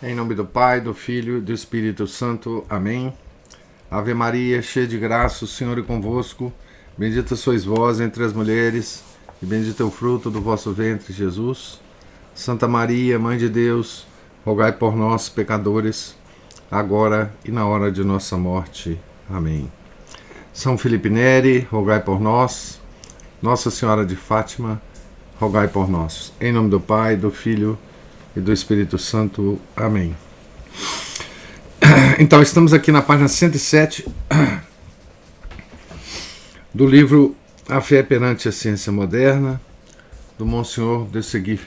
Em nome do Pai, do Filho e do Espírito Santo. Amém. Ave Maria, cheia de graça, o Senhor é convosco. Bendita sois vós entre as mulheres, e bendito é o fruto do vosso ventre, Jesus. Santa Maria, Mãe de Deus, rogai por nós, pecadores, agora e na hora de nossa morte. Amém. São Felipe Neri, rogai por nós. Nossa Senhora de Fátima, rogai por nós. Em nome do Pai, do Filho e do Espírito Santo. Amém. Então, estamos aqui na página 107 do livro A Fé Perante a Ciência Moderna, do Monsenhor de Seguir.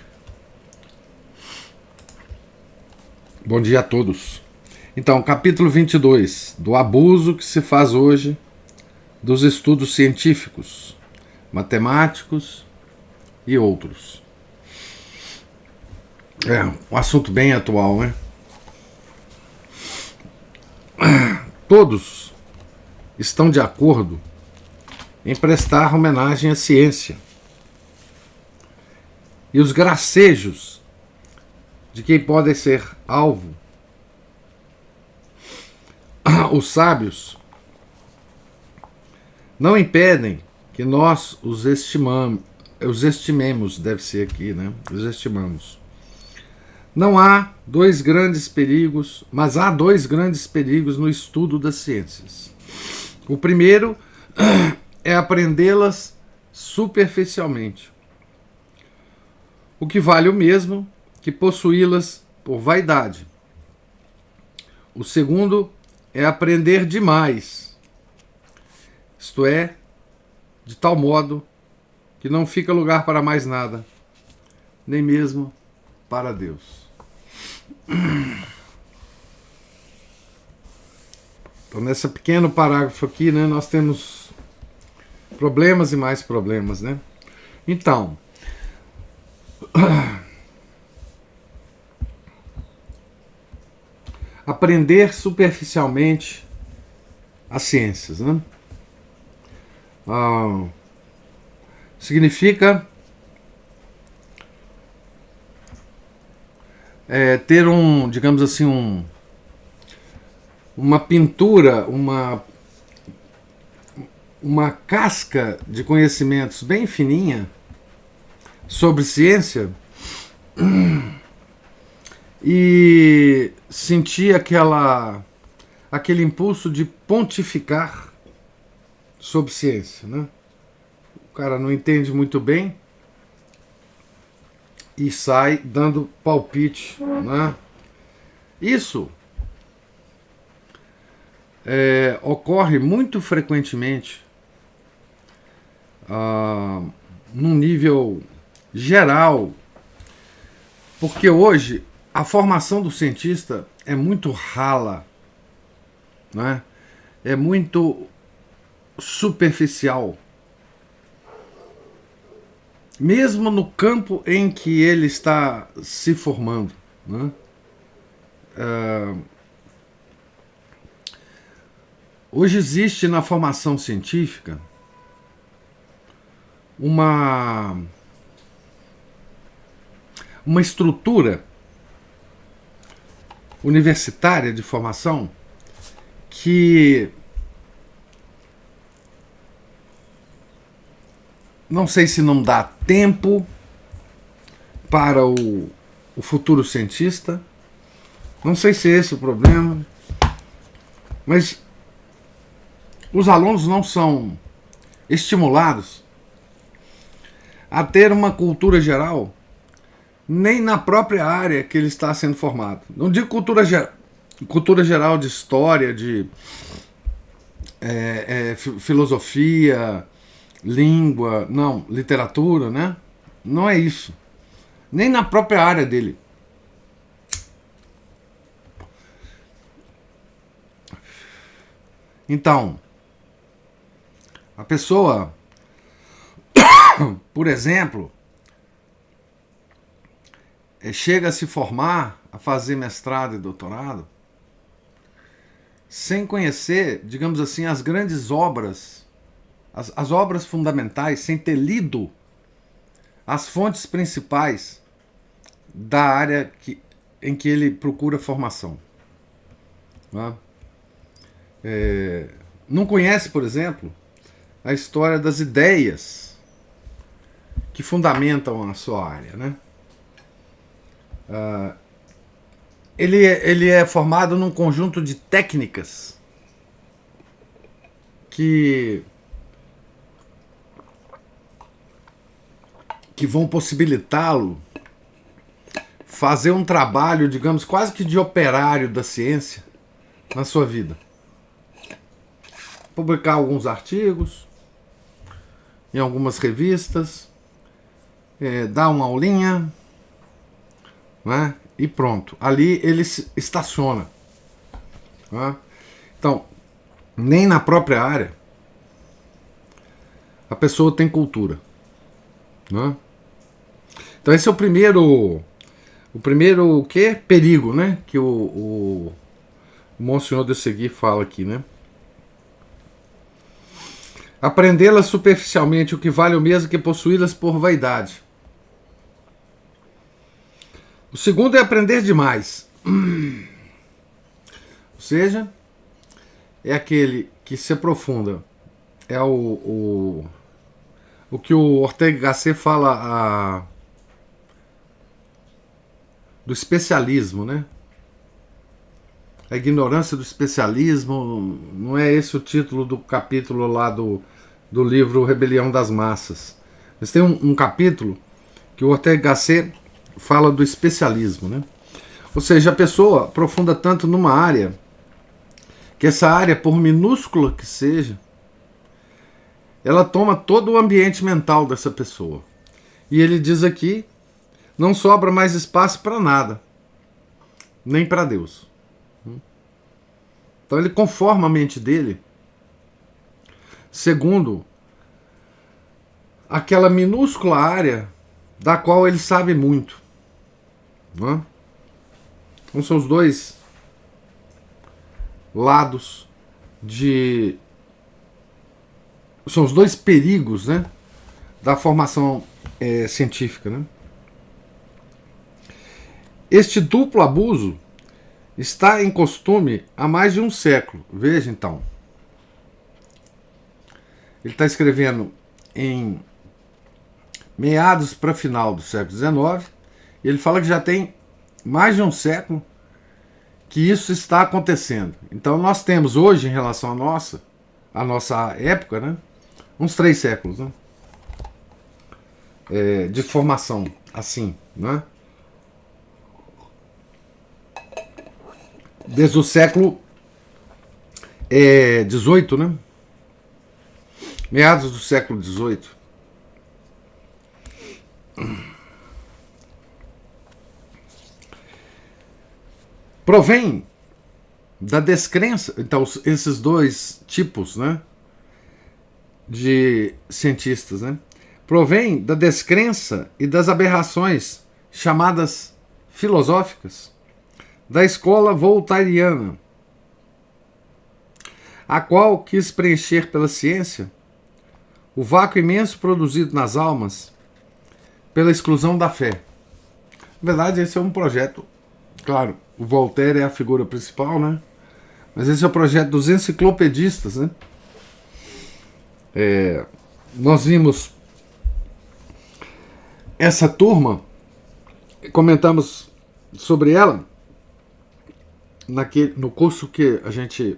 Bom dia a todos. Então, capítulo 22, do abuso que se faz hoje dos estudos científicos, matemáticos e outros. É um assunto bem atual, né? Todos estão de acordo em prestar homenagem à ciência. E os gracejos de quem podem ser alvo, os sábios, não impedem que nós os estimemos, deve ser aqui, né? Os estimamos. Não há dois grandes perigos, mas há dois grandes perigos no estudo das ciências. O primeiro é aprendê-las superficialmente, o que vale o mesmo que possuí-las por vaidade. O segundo é aprender demais, isto é, de tal modo que não fica lugar para mais nada, nem mesmo para Deus. Então, nesse pequeno parágrafo aqui, né, nós temos problemas e mais problemas, né? Então, aprender superficialmente as ciências, né? Significa ter digamos assim, uma pintura, uma casca de conhecimentos bem fininha sobre ciência e sentir aquele impulso de pontificar sobre ciência, né? O cara não entende muito bem e sai dando palpite, né? Isso ocorre muito frequentemente num nível geral, porque hoje a formação do cientista é muito rala, né? É muito superficial. Mesmo no campo em que ele está se formando, né? Hoje existe na formação científica uma estrutura universitária de formação que não sei se não dá tempo para o futuro cientista, não sei se é esse o problema, mas os alunos não são estimulados a ter uma cultura geral nem na própria área que ele está sendo formado. Não digo cultura geral de história, de filosofia, língua, não, literatura, né? Não é isso. Nem na própria área dele. Então, a pessoa, por exemplo, chega a se formar, a fazer mestrado e doutorado, sem conhecer, digamos assim, as grandes obras, as obras fundamentais, sem ter lido as fontes principais da área em que ele procura formação. Tá? Não conhece, por exemplo, a história das ideias que fundamentam a sua área, né? Ele é formado num conjunto de técnicas que vão possibilitá-lo fazer um trabalho, digamos, quase que de operário da ciência na sua vida. Publicar alguns artigos em algumas revistas, dar uma aulinha, né? E pronto. Ali ele se estaciona. Né? Então, nem na própria área a pessoa tem cultura. Né? Então esse é o primeiro o quê? Perigo, né? Que o Monsenhor de Segui fala aqui, né? Aprendê-las superficialmente, o que vale o mesmo que possuí-las por vaidade. O segundo é aprender demais. Ou seja, é aquele que se aprofunda. É o que o Ortega y Gasset fala do especialismo, né? A ignorância do especialismo, não é esse o título do capítulo lá do livro Rebelião das Massas. Mas tem um capítulo que o Ortega y Gasset fala do especialismo, né? Ou seja, a pessoa aprofunda tanto numa área que essa área, por minúscula que seja, ela toma todo o ambiente mental dessa pessoa. E ele diz aqui, não sobra mais espaço para nada, nem para Deus. Então ele conforma a mente dele segundo aquela minúscula área da qual ele sabe muito. Não? Então são os dois lados são os dois perigos, né, da formação científica, né? Este duplo abuso está em costume há mais de um século. Veja então. Ele está escrevendo em meados para final do século XIX. E ele fala que já tem mais de um século que isso está acontecendo. Então nós temos hoje, em relação à nossa época, né, uns 3 séculos, né, de formação assim, né? Desde o século XVIII, né? Meados do século XVIII. Provém da descrença. Então, esses dois tipos, né, de cientistas, né, provém da descrença e das aberrações chamadas filosóficas da escola voltairiana, a qual quis preencher pela ciência o vácuo imenso produzido nas almas pela exclusão da fé. Na verdade, esse é um projeto, claro, o Voltaire é a figura principal, né? Mas esse é o projeto dos enciclopedistas, né? Nós vimos essa turma, comentamos sobre ela no curso que a gente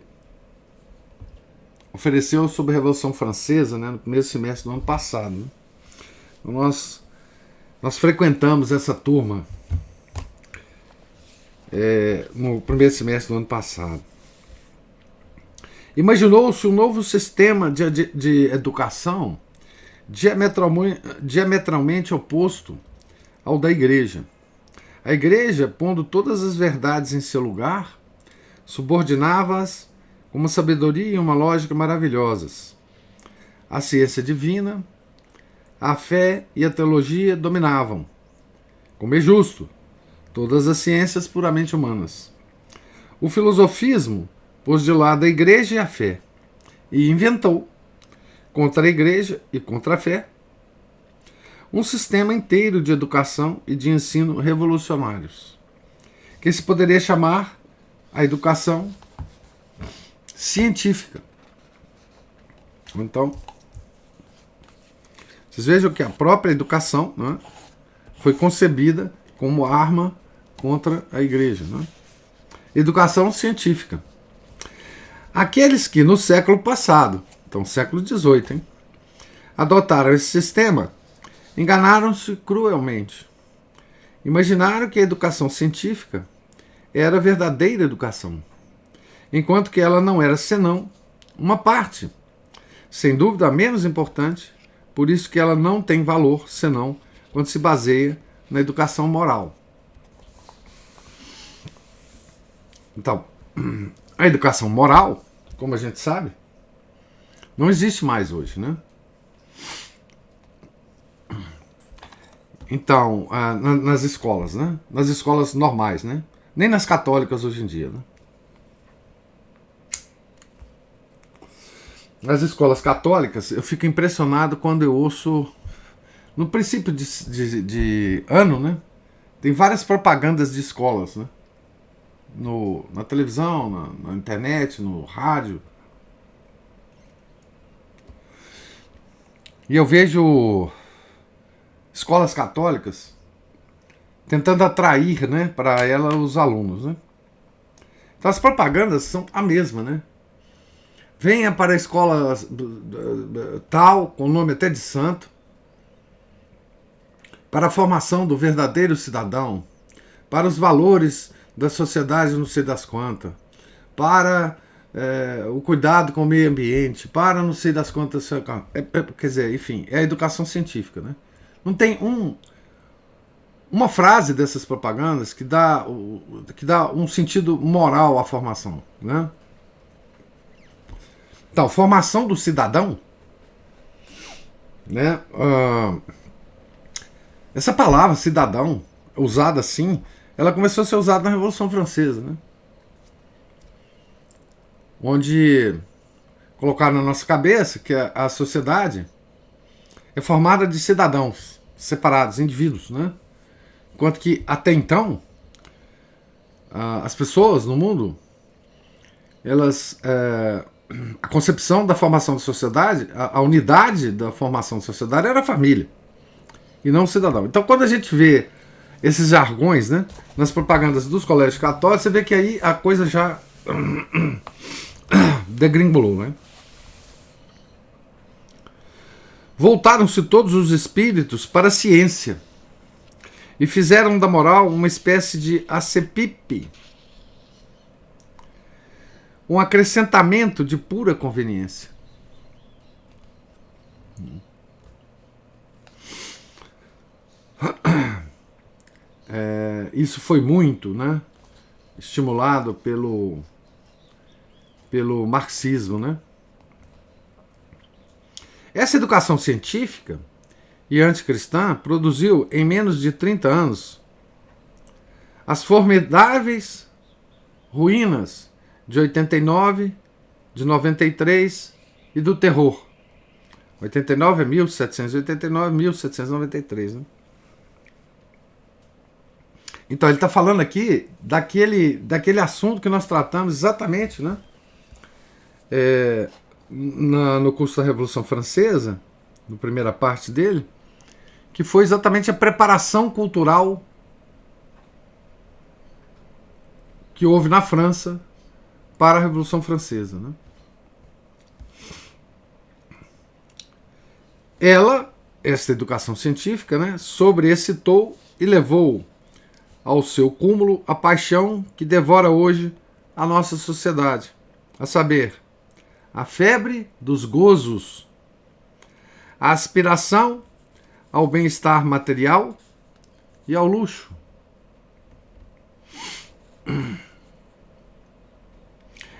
ofereceu sobre a Revolução Francesa, né, no primeiro semestre do ano passado. Né? Então nós frequentamos essa turma no primeiro semestre do ano passado. Imaginou-se um novo sistema de educação diametralmente oposto ao da Igreja. A Igreja, pondo todas as verdades em seu lugar, subordinava-as com uma sabedoria e uma lógica maravilhosas. A ciência divina, a fé e a teologia dominavam, como é justo, todas as ciências puramente humanas. O filosofismo pôs de lado a Igreja e a fé, e inventou, contra a Igreja e contra a fé, um sistema inteiro de educação e de ensino revolucionários, que se poderia chamar a educação científica. Então, vocês vejam que a própria educação, né, foi concebida como arma contra a igreja. Né? Educação científica. Aqueles que no século passado, então século XVIII, hein, adotaram esse sistema, enganaram-se cruelmente. Imaginaram que a educação científica era a verdadeira educação, enquanto que ela não era senão uma parte, sem dúvida a menos importante, por isso que ela não tem valor senão quando se baseia na educação moral. Então, a educação moral, como a gente sabe, não existe mais hoje, né? Então, nas escolas, né? Nas escolas normais, né? Nem nas católicas hoje em dia, né? Nas escolas católicas, eu fico impressionado quando eu ouço, no princípio de ano, né? Tem várias propagandas de escolas, né? Na televisão, na internet, no rádio. E eu vejo escolas católicas tentando atrair, né, para ela os alunos, né? Então as propagandas são a mesma, né? Venha para a escola tal, com nome até de santo, para a formação do verdadeiro cidadão, para os valores da sociedade não sei das quantas, para o cuidado com o meio ambiente, para não sei das quantas... quer dizer, enfim, é a educação científica, né? Não tem uma frase dessas propagandas que dá um sentido moral à formação, né? Então, formação do cidadão, né? Essa palavra cidadão, usada assim, ela começou a ser usada na Revolução Francesa, né? Onde colocaram na nossa cabeça que a sociedade é formada de cidadãos separados, indivíduos, né? Enquanto que até então as pessoas no mundo, elas a concepção da formação da sociedade, a unidade da formação da sociedade era a família e não o cidadão. Então, quando a gente vê esses jargões, né, nas propagandas dos colégios católicos, você vê que aí a coisa já degringolou, né? Voltaram-se todos os espíritos para a ciência e fizeram da moral uma espécie de acepip, um acrescentamento de pura conveniência. Isso foi muito, né, estimulado pelo marxismo, né? Essa educação científica e anticristã produziu, em menos de 30 anos, as formidáveis ruínas de 89, de 93 e do terror. 89 é 1789, 1793, né? Então ele está falando aqui daquele assunto que nós tratamos exatamente, né? No curso da Revolução Francesa, na primeira parte dele, que foi exatamente a preparação cultural que houve na França para a Revolução Francesa, né? Essa educação científica, né, sobreexcitou e levou ao seu cúmulo a paixão que devora hoje a nossa sociedade, a saber, a febre dos gozos, a aspiração ao bem-estar material e ao luxo.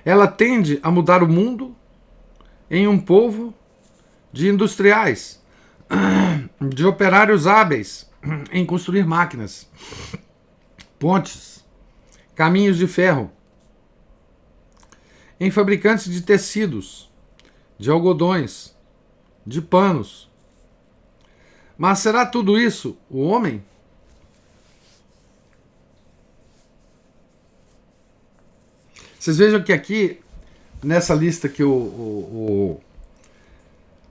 Ela tende a mudar o mundo em um povo de industriais, de operários hábeis em construir máquinas, pontes, caminhos de ferro, em fabricantes de tecidos, de algodões, de panos. Mas será tudo isso o homem? Vocês vejam que aqui, nessa lista que o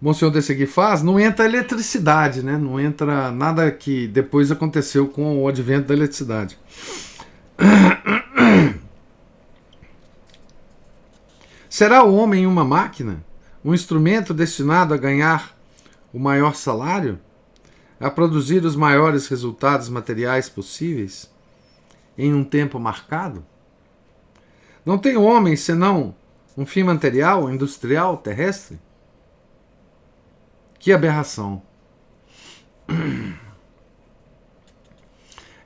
Monsenhor de Segui faz, não entra eletricidade, né? Não entra nada que depois aconteceu com o advento da eletricidade. Será o homem uma máquina? Um instrumento destinado a ganhar o maior salário? A produzir os maiores resultados materiais possíveis? Em um tempo marcado? Não tem o homem senão um fim material, industrial, terrestre? Que aberração!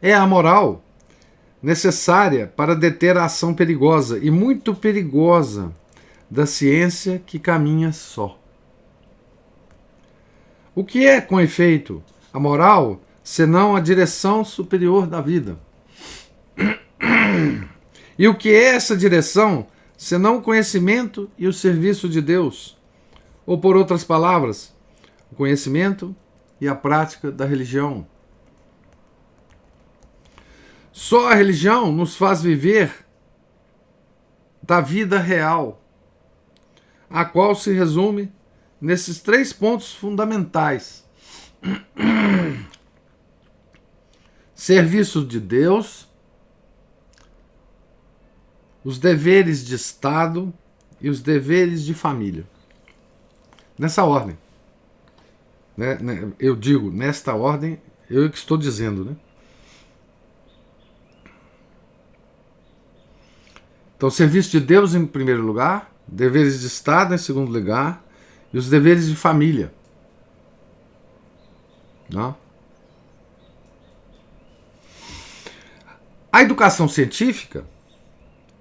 É a moral necessária para deter a ação perigosa e muito perigosa da ciência que caminha só. O que é, com efeito, a moral, senão a direção superior da vida? E o que é essa direção, senão o conhecimento e o serviço de Deus? Ou, por outras palavras, o conhecimento e a prática da religião. Só a religião nos faz viver da vida real, a qual se resume nesses 3 pontos fundamentais: serviço de Deus, os deveres de Estado e os deveres de família. Nessa ordem. Eu digo, nesta ordem, eu que estou dizendo, né? Então, serviço de Deus em primeiro lugar, deveres de Estado em segundo lugar e os deveres de família. Não? A educação científica,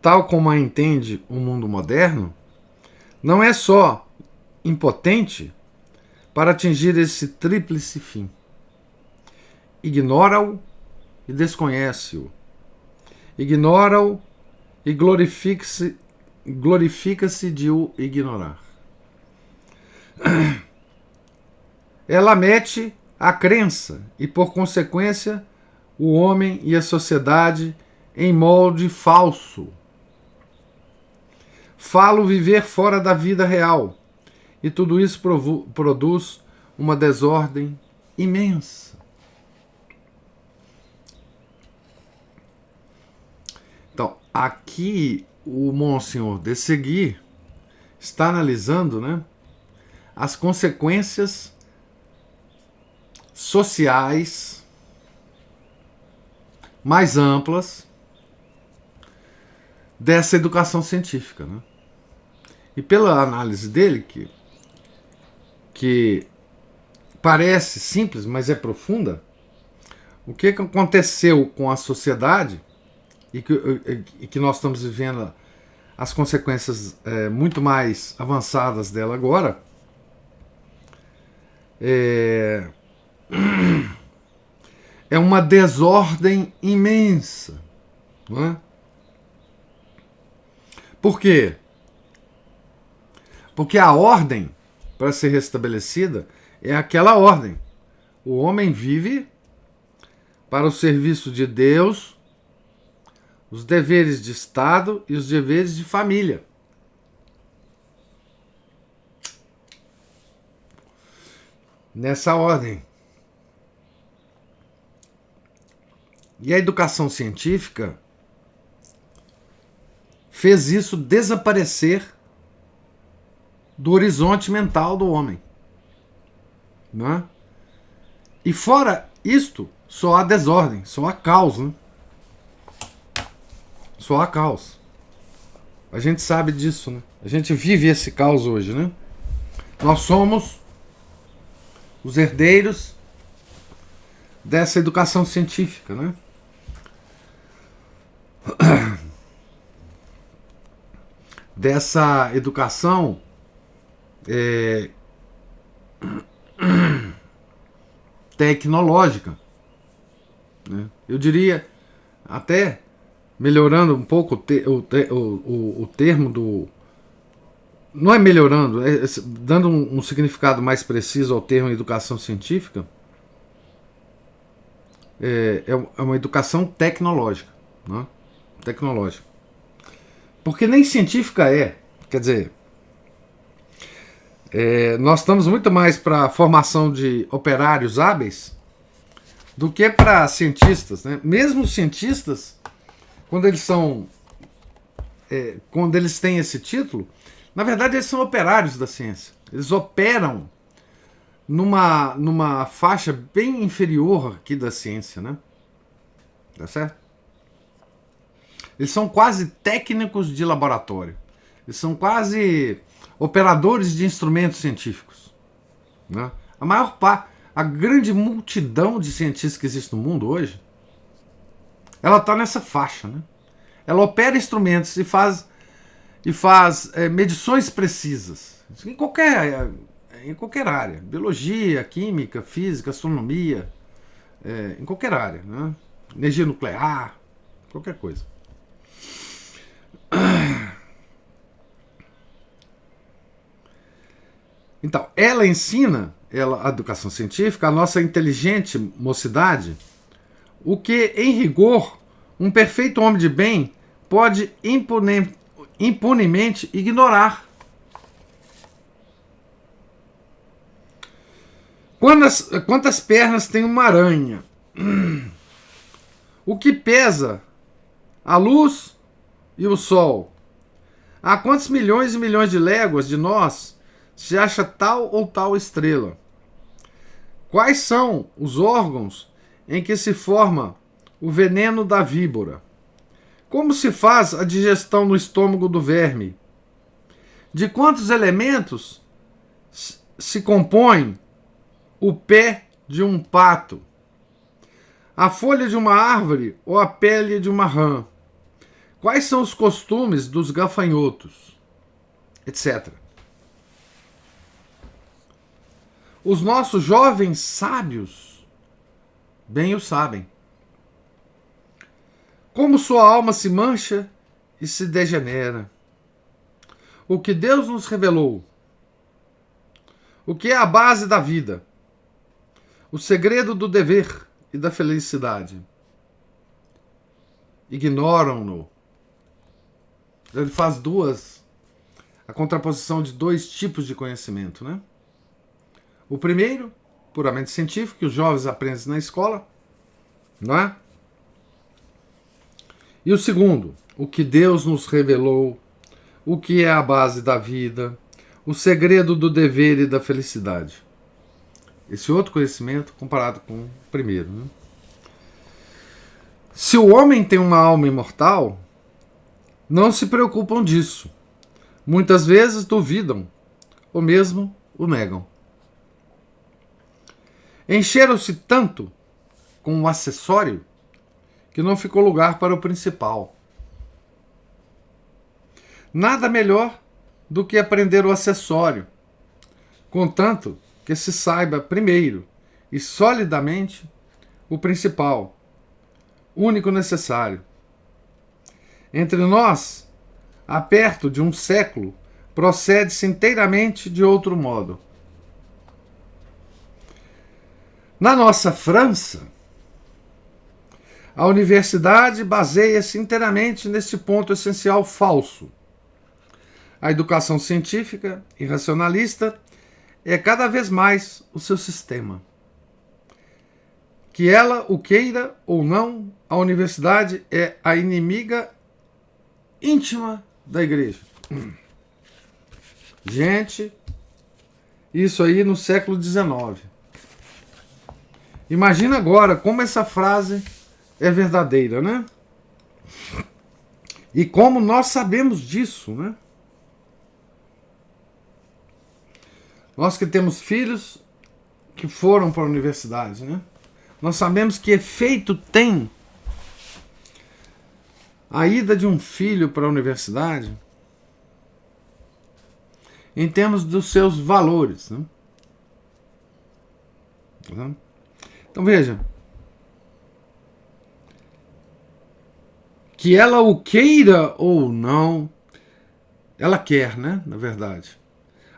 tal como a entende o mundo moderno, não é só impotente para atingir esse tríplice fim. Ignora-o e desconhece-o. Ignora-o e glorifica-se de o ignorar. Ela mete a crença e, por consequência, o homem e a sociedade em molde falso. Falo viver fora da vida real, e tudo isso produz uma desordem imensa. Então, aqui o Monsenhor de Segui está analisando, né, as consequências sociais mais amplas dessa educação científica, né? E pela análise dele, que parece simples, mas é profunda, o que aconteceu com a sociedade e que nós estamos vivendo as consequências muito mais avançadas dela agora, é uma desordem imensa. Não é? Por quê? Porque a ordem, para ser restabelecida, é aquela ordem. O homem vive para o serviço de Deus, os deveres de Estado e os deveres de família. Nessa ordem. E a educação científica fez isso desaparecer do horizonte mental do homem. Né? E fora isto, só há desordem, só há caos. Né? Só há caos. A gente sabe disso, né? A gente vive esse caos hoje, né? Nós somos os herdeiros dessa educação científica, né? Dessa educação tecnológica, né? Eu diria, até melhorando um pouco o termo do... Não é melhorando, dando um significado mais preciso ao termo educação científica, é uma educação tecnológica, né? Tecnológica. Porque nem científica é. Quer dizer, nós estamos muito mais para a formação de operários hábeis do que para cientistas, né? Mesmo os cientistas, quando eles são, quando eles têm esse título, na verdade eles são operários da ciência. Eles operam numa faixa bem inferior aqui da ciência, né? Tá certo? Eles são quase técnicos de laboratório. Eles são quase operadores de instrumentos científicos, né? A maior parte, a grande multidão de cientistas que existe no mundo hoje, ela está nessa faixa, né? Ela opera instrumentos e faz medições precisas em qualquer área, biologia, química, física, astronomia, em qualquer área, né? Energia nuclear, qualquer coisa. Então, ela ensina, a educação científica, a nossa inteligente mocidade, o que, em rigor, um perfeito homem de bem pode impunemente ignorar. Quantas pernas tem uma aranha? O que pesa a luz e o sol? Há quantos milhões e milhões de léguas de nós se acha tal ou tal estrela? Quais são os órgãos em que se forma o veneno da víbora? Como se faz a digestão no estômago do verme? De quantos elementos se compõe o pé de um pato? A folha de uma árvore ou a pele de uma rã? Quais são os costumes dos gafanhotos? Etc. Os nossos jovens sábios bem o sabem. Como sua alma se mancha e se degenera. O que Deus nos revelou. O que é a base da vida. O segredo do dever e da felicidade. Ignoram-no. Ele faz a contraposição de dois tipos de conhecimento, né? O primeiro, puramente científico, que os jovens aprendem na escola, não é? E o segundo, o que Deus nos revelou, o que é a base da vida, o segredo do dever e da felicidade. Esse outro conhecimento comparado com o primeiro, né? Se o homem tem uma alma imortal, não se preocupam disso. Muitas vezes duvidam, ou mesmo o negam. Encheram-se tanto com o acessório que não ficou lugar para o principal. Nada melhor do que aprender o acessório, contanto que se saiba primeiro e solidamente o principal, único necessário. Entre nós, há perto de um século, procede-se inteiramente de outro modo. Na nossa França, a universidade baseia-se inteiramente neste ponto essencial falso. A educação científica e racionalista é cada vez mais o seu sistema. Que ela o queira ou não, a universidade é a inimiga íntima da igreja. Gente, isso aí no século XIX. Imagina agora como essa frase é verdadeira, né? E como nós sabemos disso, né? Nós que temos filhos que foram para a universidade, né? Nós sabemos que efeito tem a ida de um filho para a universidade em termos dos seus valores, né? Então veja, que ela o queira ou não, ela quer, né? Na verdade.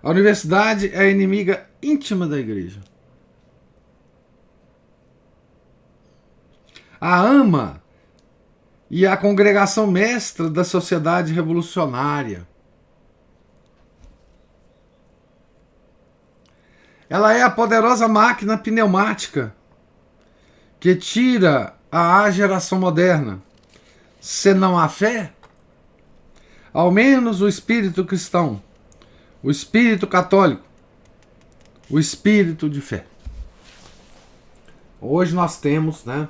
A universidade é a inimiga íntima da igreja. A ama e a congregação mestra da sociedade revolucionária. Ela é a poderosa máquina pneumática que tira a geração moderna. Se não há fé, ao menos o espírito cristão, o espírito católico, o espírito de fé. Hoje nós temos, né,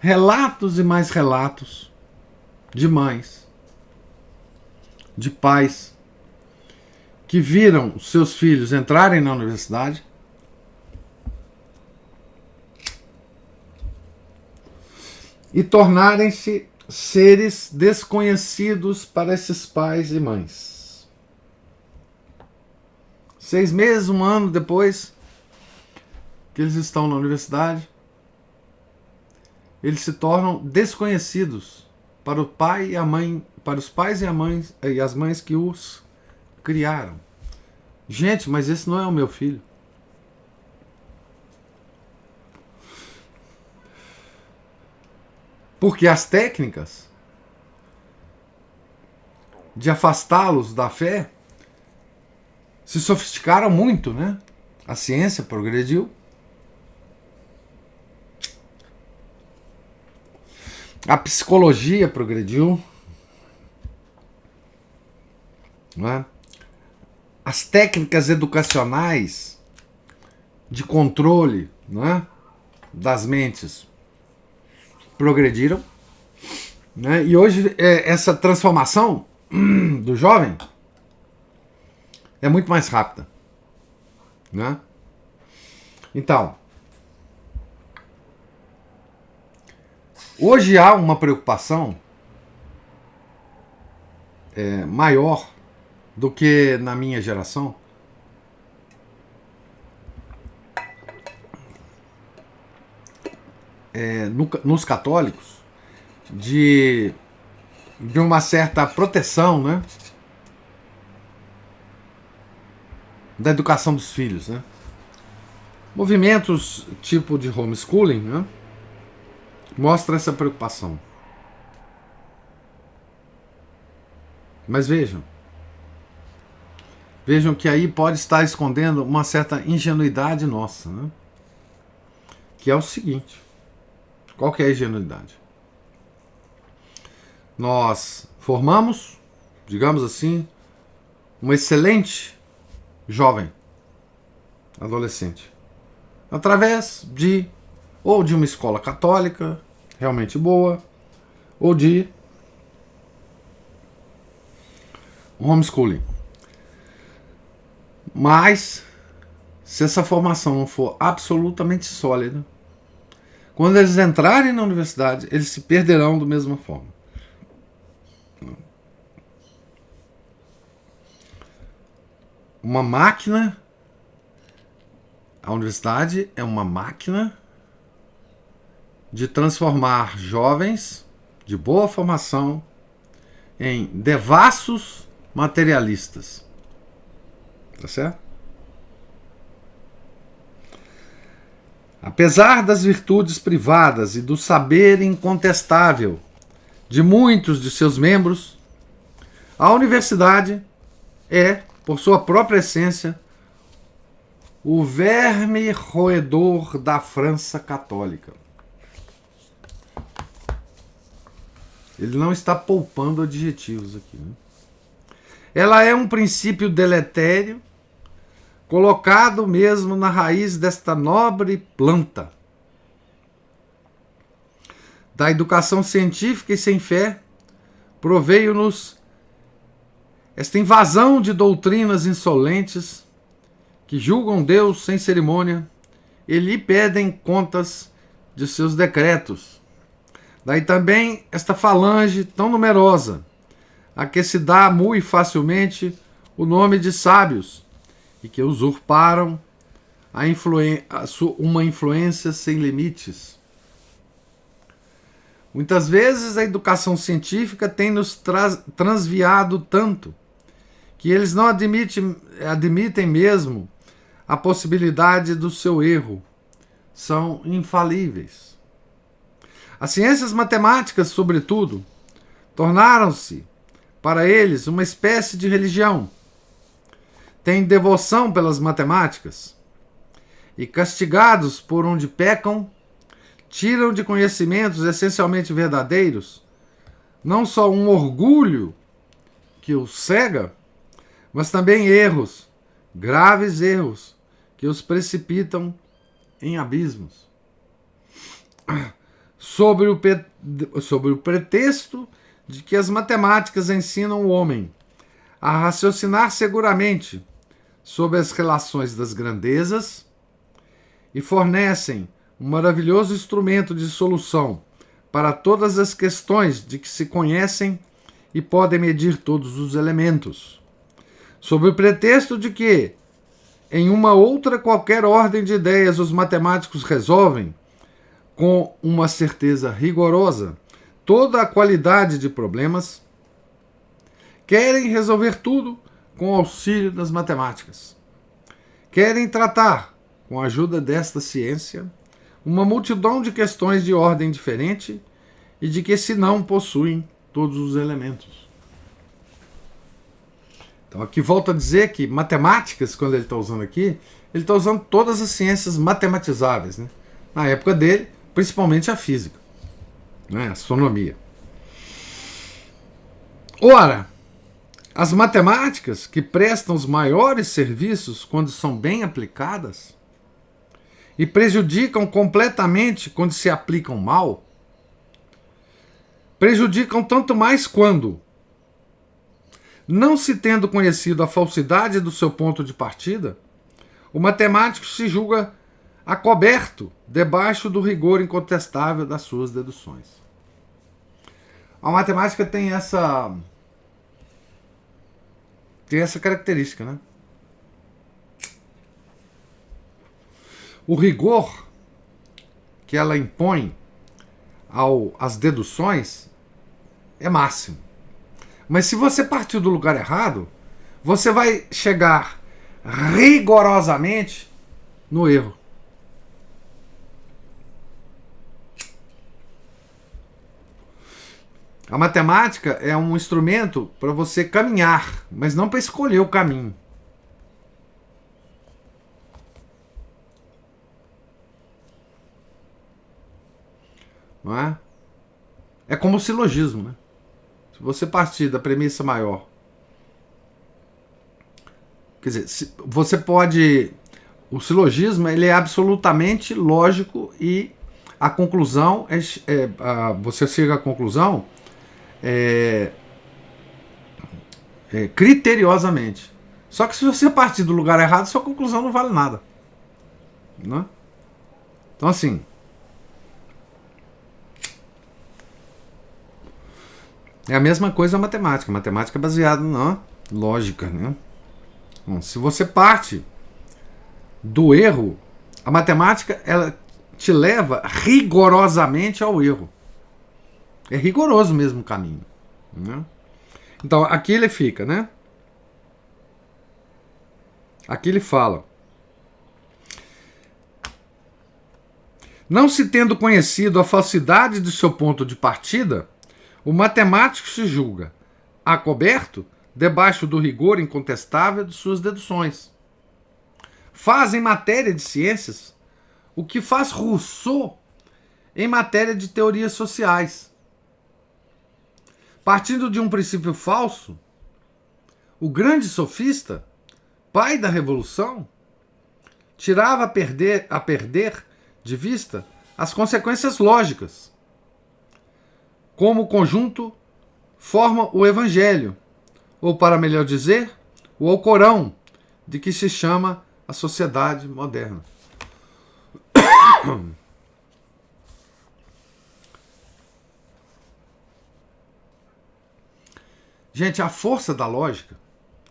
relatos e mais relatos de mães, de pais que viram os seus filhos entrarem na universidade e tornarem-se seres desconhecidos para esses pais e mães. 6 meses, 1 ano depois que eles estão na universidade, eles se tornam desconhecidos para o pai e a mãe, para os pais e as mães que os criaram. Gente, mas esse não é o meu filho. Porque as técnicas de afastá-los da fé se sofisticaram muito, né? A ciência progrediu. A psicologia progrediu. Não é? As técnicas educacionais de controle, não é, das mentes progrediram, né? E hoje essa transformação do jovem é muito mais rápida, né? Então, hoje há uma preocupação maior do que na minha geração nos católicos de uma certa proteção, né, da educação dos filhos, né? Movimentos tipo de homeschooling, né, mostra essa preocupação. Mas vejam que aí pode estar escondendo uma certa ingenuidade nossa, né? Que é o seguinte: qual que é a ingenuidade? Nós formamos, digamos assim, um excelente jovem, adolescente, através ou de uma escola católica realmente boa, ou de um homeschooling. Mas, se essa formação não for absolutamente sólida, quando eles entrarem na universidade, eles se perderão da mesma forma. Uma máquina, a universidade é uma máquina de transformar jovens de boa formação em devassos materialistas. Tá certo? Apesar das virtudes privadas e do saber incontestável de muitos de seus membros, a universidade é, por sua própria essência, o verme roedor da França católica. Ele não está poupando adjetivos aqui, né? Ela é um princípio deletério colocado mesmo na raiz desta nobre planta. Da educação científica e sem fé, proveio-nos esta invasão de doutrinas insolentes que julgam Deus sem cerimônia e lhe pedem contas de seus decretos. Daí também esta falange tão numerosa, a que se dá muito facilmente o nome de sábios, e que usurparam uma influência sem limites. Muitas vezes a educação científica tem nos transviado tanto que eles não admitem mesmo a possibilidade do seu erro. São infalíveis. As ciências matemáticas, sobretudo, tornaram-se para eles uma espécie de religião. Têm devoção pelas matemáticas e, castigados por onde pecam, tiram de conhecimentos essencialmente verdadeiros não só um orgulho que os cega, mas também erros, graves erros, que os precipitam em abismos. Sobre o pretexto de que as matemáticas ensinam o homem a raciocinar seguramente sobre as relações das grandezas e fornecem um maravilhoso instrumento de solução para todas as questões de que se conhecem e podem medir todos os elementos. Sob o pretexto de que, em uma outra qualquer ordem de ideias, os matemáticos resolvem, com uma certeza rigorosa, toda a qualidade de problemas, querem resolver tudo com o auxílio das matemáticas. Querem tratar, com a ajuda desta ciência, uma multidão de questões de ordem diferente e de que se não possuem todos os elementos. Então aqui volto a dizer que matemáticas, quando ele está usando aqui, ele está usando todas as ciências matematizáveis, né? Na época dele, principalmente a física, né? A astronomia. Ora, as matemáticas que prestam os maiores serviços quando são bem aplicadas e prejudicam completamente quando se aplicam mal, prejudicam tanto mais quando, não se tendo conhecido a falsidade do seu ponto de partida, o matemático se julga acoberto debaixo do rigor incontestável das suas deduções. A matemática tem essa característica, né? O rigor que ela impõe às deduções é máximo. Mas se você partir do lugar errado, você vai chegar rigorosamente no erro. A matemática é um instrumento para você caminhar, mas não para escolher o caminho. Não é? É como o silogismo, né? Se você partir da premissa maior, quer dizer, você pode... O silogismo ele é absolutamente lógico e a conclusão você chega à conclusão criteriosamente. Só que se você partir do lugar errado, sua conclusão não vale nada, né? Então assim, é a mesma coisa a matemática. A matemática é baseada na lógica, né? Bom, se você parte do erro, a matemática ela te leva rigorosamente ao erro. É rigoroso mesmo o caminho, né? Então aqui ele fica, né? Aqui ele fala: não se tendo conhecido a falsidade de seu ponto de partida, o matemático se julga acoberto debaixo do rigor incontestável de suas deduções. Faz em matéria de ciências o que faz Rousseau em matéria de teorias sociais. Partindo de um princípio falso, o grande sofista, pai da revolução, tirava a perder de vista as consequências lógicas. Como conjunto, forma o Evangelho, ou, para melhor dizer, o Alcorão, de que se chama a sociedade moderna. Gente, a força da lógica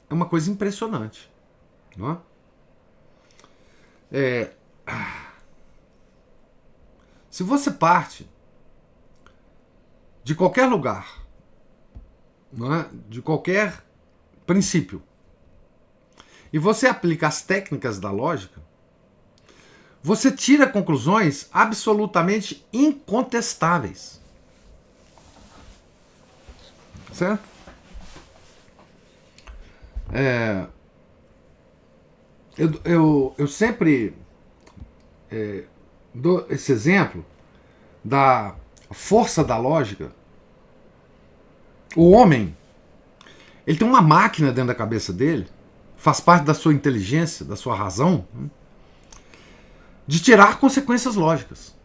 é uma coisa impressionante, não é? Se você parte de qualquer lugar, não é? De qualquer princípio, e você aplica as técnicas da lógica, você tira conclusões absolutamente incontestáveis. Certo? Eu sempre dou esse exemplo da força da lógica. O homem, ele tem uma máquina dentro da cabeça dele, faz parte da sua inteligência, da sua razão, né, de tirar consequências lógicas.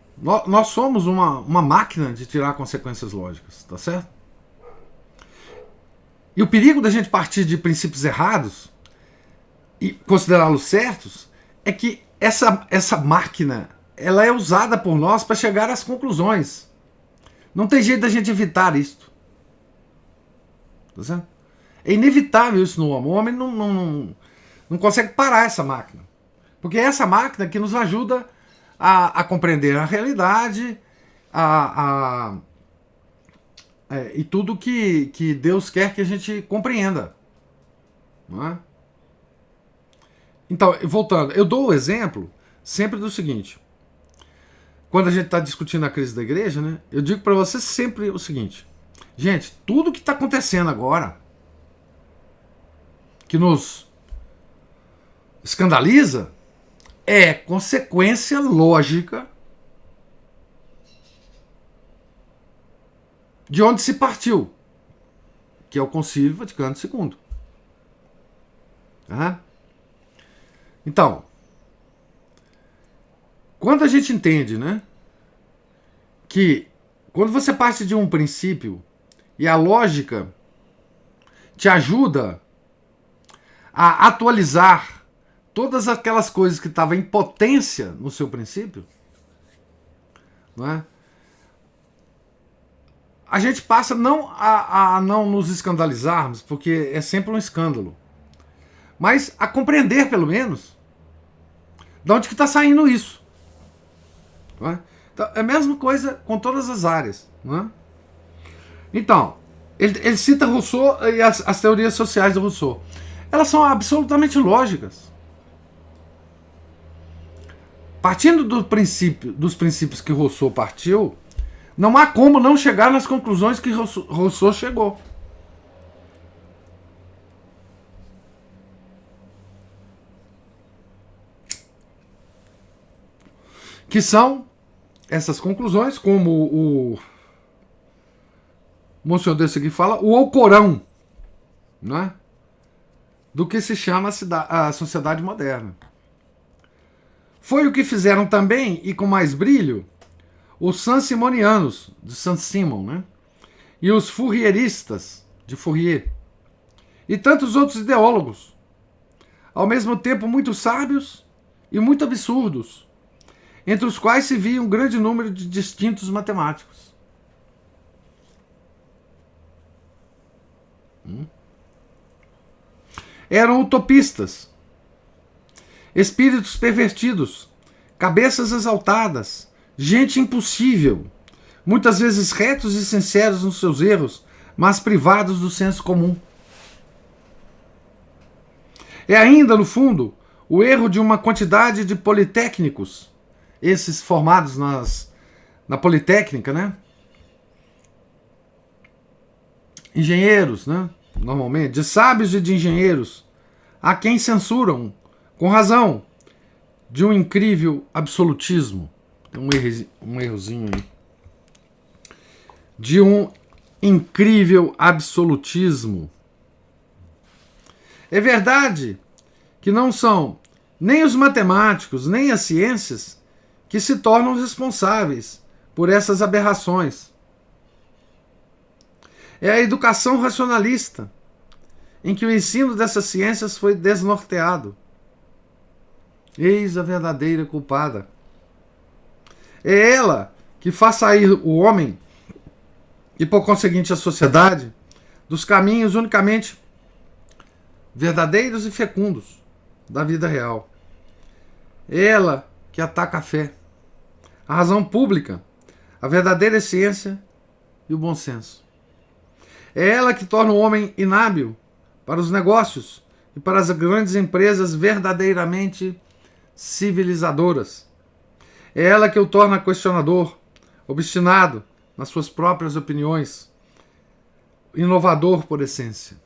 Nós somos uma máquina de tirar consequências lógicas, tá certo? E o perigo da gente partir de princípios errados e considerá-los certos é que essa máquina, ela é usada por nós para chegar às conclusões. Não tem jeito da gente evitar isso. Tá certo? É inevitável isso no homem. O homem não consegue parar essa máquina. Porque é essa máquina que nos ajuda a compreender a realidade e tudo que Deus quer que a gente compreenda. Não é? Então, voltando, eu dou o exemplo sempre do seguinte. Quando a gente está discutindo a crise da igreja, né, eu digo para você sempre o seguinte. Gente, tudo que está acontecendo agora, que nos escandaliza, é consequência lógica de onde se partiu, que é o Concílio Vaticano II. Então, quando a gente entende, né, que quando você parte de um princípio e a lógica te ajuda a atualizar todas aquelas coisas que estavam em potência no seu princípio, não é? A gente passa não a não nos escandalizarmos, porque é sempre um escândalo, mas a compreender, pelo menos, de onde que está saindo isso. Não é? Então, é a mesma coisa com todas as áreas. Não é? Então, ele cita Rousseau e as teorias sociais do Rousseau. Elas são absolutamente lógicas. Partindo dos princípios que Rousseau partiu, não há como não chegar nas conclusões que Rousseau chegou. Que são essas conclusões, como o Monsenhor desse aqui fala, o Alcorão, né, do que se chama a sociedade moderna. Foi o que fizeram também, e com mais brilho, os Saint-Simonianos, de Saint-Simon, né, e os Fourieristas, de Fourier, e tantos outros ideólogos, ao mesmo tempo muito sábios e muito absurdos, entre os quais se via um grande número de distintos matemáticos. Eram utopistas, espíritos pervertidos, cabeças exaltadas, gente impossível, muitas vezes retos e sinceros nos seus erros, mas privados do senso comum. É ainda, no fundo, o erro de uma quantidade de politécnicos, esses formados na Politécnica, né? Engenheiros, né? Normalmente, de sábios e de engenheiros, a quem censuram, com razão, de um incrível absolutismo. Tem um errozinho aí. De um incrível absolutismo. É verdade que não são nem os matemáticos, nem as ciências que se tornam responsáveis por essas aberrações. É a educação racionalista, em que o ensino dessas ciências foi desnorteado. Eis a verdadeira culpada. É ela que faz sair o homem, e por conseguinte a sociedade, dos caminhos unicamente verdadeiros e fecundos da vida real. É ela que ataca a fé, a razão pública, a verdadeira ciência e o bom senso. É ela que torna o homem inábil para os negócios e para as grandes empresas verdadeiramente civilizadoras. É ela que o torna questionador, obstinado nas suas próprias opiniões, inovador por essência,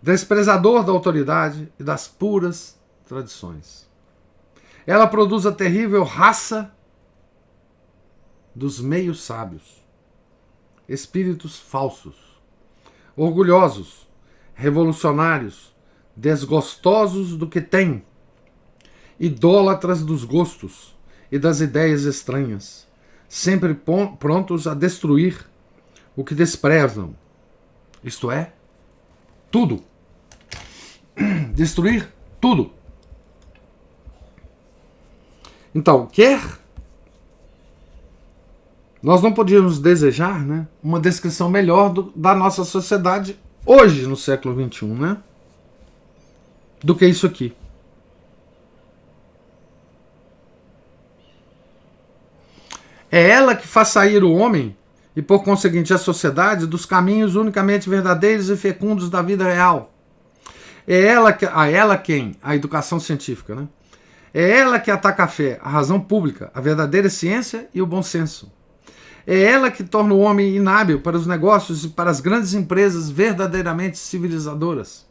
desprezador da autoridade e das puras tradições. Ela produz a terrível raça dos meios sábios, espíritos falsos, orgulhosos, revolucionários, desgostosos do que têm, idólatras dos gostos e das ideias estranhas, sempre prontos a destruir o que desprezam, isto é, tudo. Destruir tudo. Então, nós não podíamos desejar, né, uma descrição melhor da nossa sociedade hoje, no século XXI, né, do que isso aqui. É ela que faz sair o homem, e por conseguinte a sociedade, dos caminhos unicamente verdadeiros e fecundos da vida real. É ela quem? A educação científica, né? É ela que ataca a fé, a razão pública, a verdadeira ciência e o bom senso. É ela que torna o homem inábil para os negócios e para as grandes empresas verdadeiramente civilizadoras.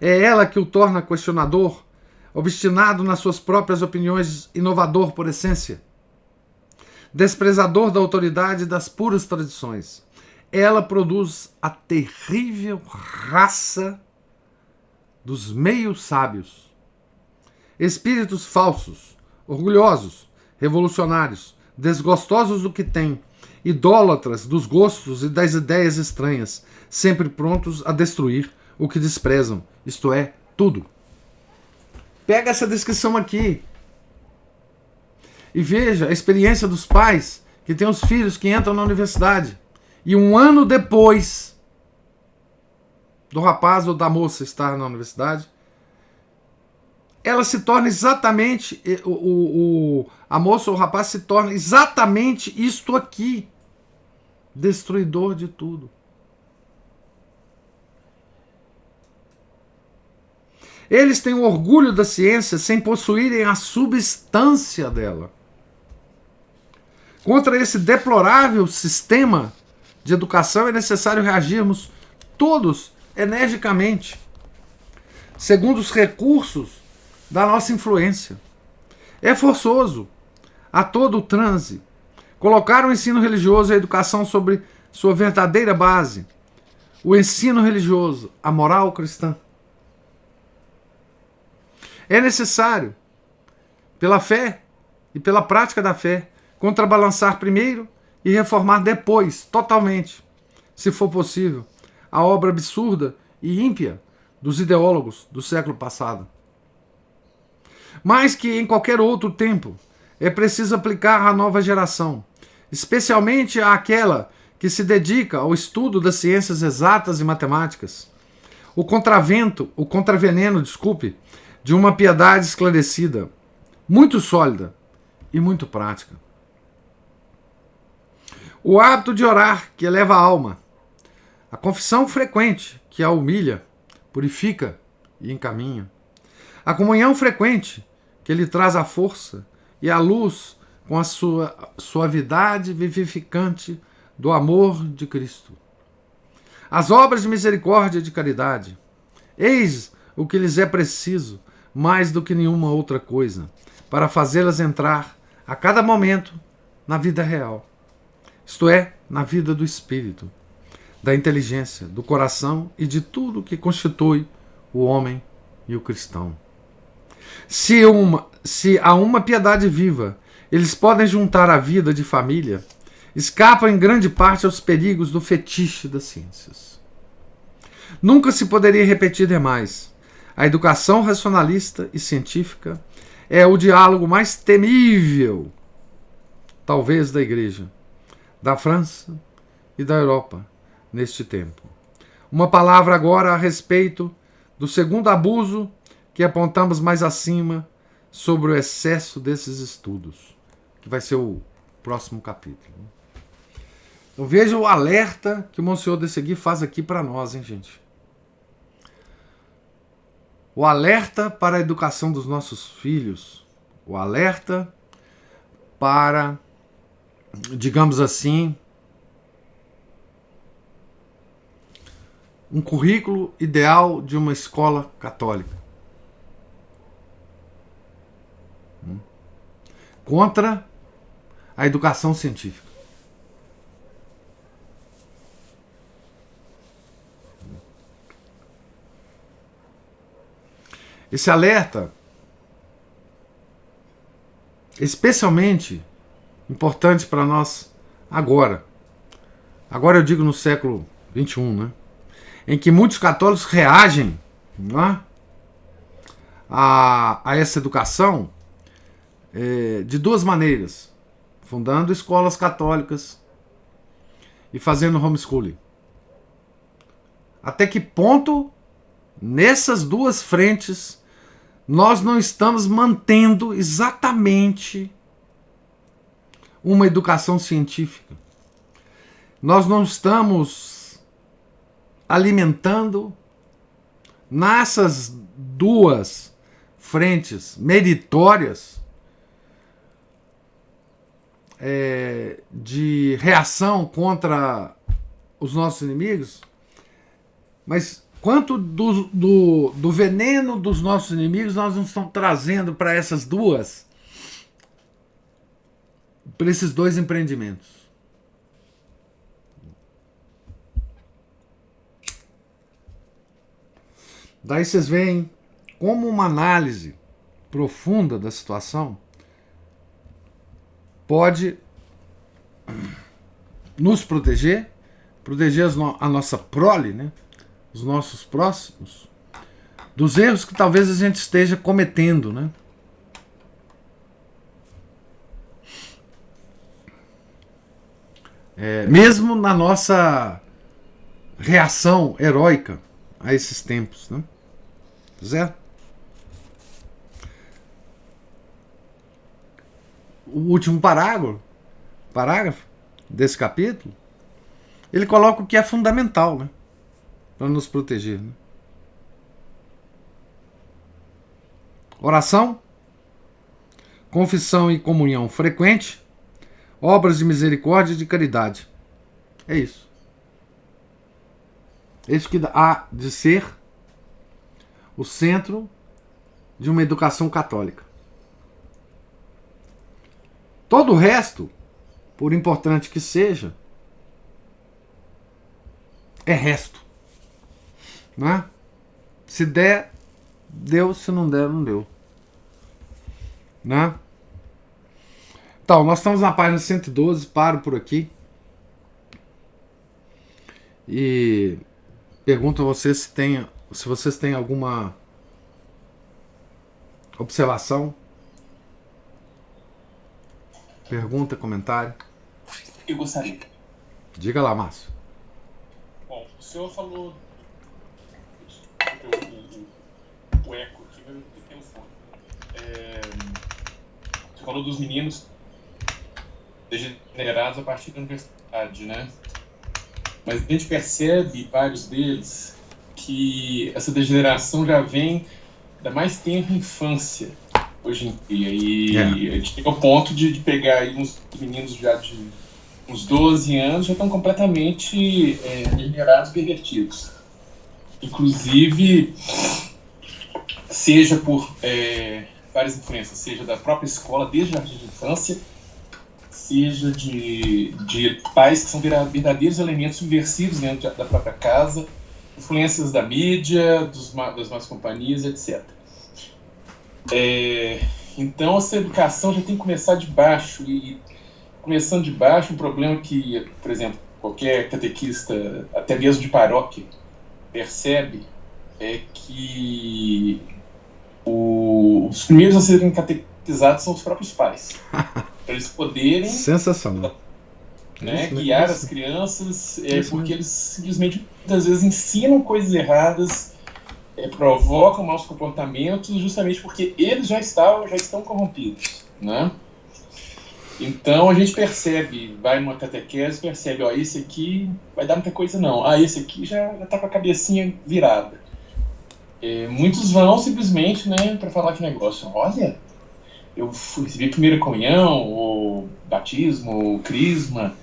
É ela que o torna questionador, obstinado nas suas próprias opiniões, inovador por essência, desprezador da autoridade e das puras tradições. Ela produz a terrível raça dos meios sábios, espíritos falsos, orgulhosos, revolucionários, desgostosos do que têm, idólatras dos gostos e das ideias estranhas, sempre prontos a destruir o que desprezam, isto é, tudo. Pega essa descrição aqui e veja a experiência dos pais que têm os filhos que entram na universidade e um ano depois do rapaz ou da moça estar na universidade, ela se torna exatamente, a moça ou o rapaz se torna exatamente isto aqui, destruidor de tudo. Eles têm o orgulho da ciência sem possuírem a substância dela. Contra esse deplorável sistema de educação é necessário reagirmos todos energicamente, segundo os recursos da nossa influência. É forçoso, a todo o transe, colocar o ensino religioso e a educação sobre sua verdadeira base, o ensino religioso, a moral cristã. É necessário, pela fé e pela prática da fé, contrabalançar primeiro e reformar depois, totalmente, se for possível, a obra absurda e ímpia dos ideólogos do século passado. Mais que em qualquer outro tempo, é preciso aplicar à nova geração, especialmente àquela que se dedica ao estudo das ciências exatas e matemáticas, o contraveneno, de uma piedade esclarecida, muito sólida e muito prática. O hábito de orar, que eleva a alma, a confissão frequente, que a humilha, purifica e encaminha, a comunhão frequente, que lhe traz a força e a luz com a sua suavidade vivificante do amor de Cristo. As obras de misericórdia e de caridade, eis o que lhes é preciso, mais do que nenhuma outra coisa, para fazê-las entrar a cada momento na vida real, isto é, na vida do espírito, da inteligência, do coração e de tudo que constitui o homem e o cristão. Se a uma piedade viva eles podem juntar a vida de família, escapam em grande parte aos perigos do fetiche das ciências. Nunca se poderia repetir demais. A educação racionalista e científica é o diálogo mais temível, talvez, da Igreja, da França e da Europa neste tempo. Uma palavra agora a respeito do segundo abuso que apontamos mais acima sobre o excesso desses estudos, que vai ser o próximo capítulo. Então veja o alerta que o Monsenhor de Seguir faz aqui para nós, hein, gente? O alerta para a educação dos nossos filhos, o alerta para, digamos assim, um currículo ideal de uma escola católica. Contra a educação científica. Esse alerta, especialmente importante para nós agora. Agora eu digo no século XXI, né? Em que muitos católicos reagem, né, a essa educação de duas maneiras. Fundando escolas católicas e fazendo homeschooling. Até que ponto, nessas duas frentes, nós não estamos mantendo exatamente uma educação científica? Nós não estamos alimentando nessas duas frentes meritórias de reação contra os nossos inimigos? Mas quanto do veneno dos nossos inimigos nós não estamos trazendo para essas duas, para esses dois empreendimentos? Daí vocês veem como uma análise profunda da situação pode nos proteger a nossa prole, né? Os nossos próximos, dos erros que talvez a gente esteja cometendo, né? Mesmo na nossa reação heróica a esses tempos, né? Certo? O último parágrafo desse capítulo, ele coloca o que é fundamental, né, para nos proteger, né? Oração, confissão e comunhão frequente, obras de misericórdia e de caridade. É isso. Isso que há de ser o centro de uma educação católica. Todo o resto, por importante que seja, é resto. Não é? Se der, deu. Se não der, não deu. Né? Então, nós estamos na página 112, paro por aqui. E pergunto a vocês se vocês têm alguma observação, pergunta, comentário. Eu gostaria. Diga lá, Márcio. Bom, o senhor falou o eco aqui, meu telefone. Você falou dos meninos degenerados a partir da universidade, né? Mas a gente percebe, vários deles, que essa degeneração já vem da mais tenra infância hoje em dia. E a gente chega ao ponto de pegar aí uns meninos já de uns 12 anos, já estão completamente degenerados, pervertidos. Inclusive, seja por várias influências, seja da própria escola, desde a jardim de infância, seja de pais que são verdadeiros elementos subversivos dentro da própria casa, influências da mídia, das más companhias, etc. Então, essa educação já tem que começar de baixo, e começando de baixo, um problema que, por exemplo, qualquer catequista, até mesmo de paróquia, percebe é que os primeiros a serem catequizados são os próprios pais. Para eles poderem sensacional, né, guiar as crianças, porque eles simplesmente muitas vezes ensinam coisas erradas, provocam maus comportamentos, justamente porque eles já estão corrompidos, né? Então a gente percebe, vai numa catequese, percebe, ó, esse aqui vai dar muita coisa não, esse aqui já tá com a cabecinha virada. Muitos vão simplesmente, né, para falar que negócio, olha, eu recebi a primeira comunhão, o batismo, o crisma,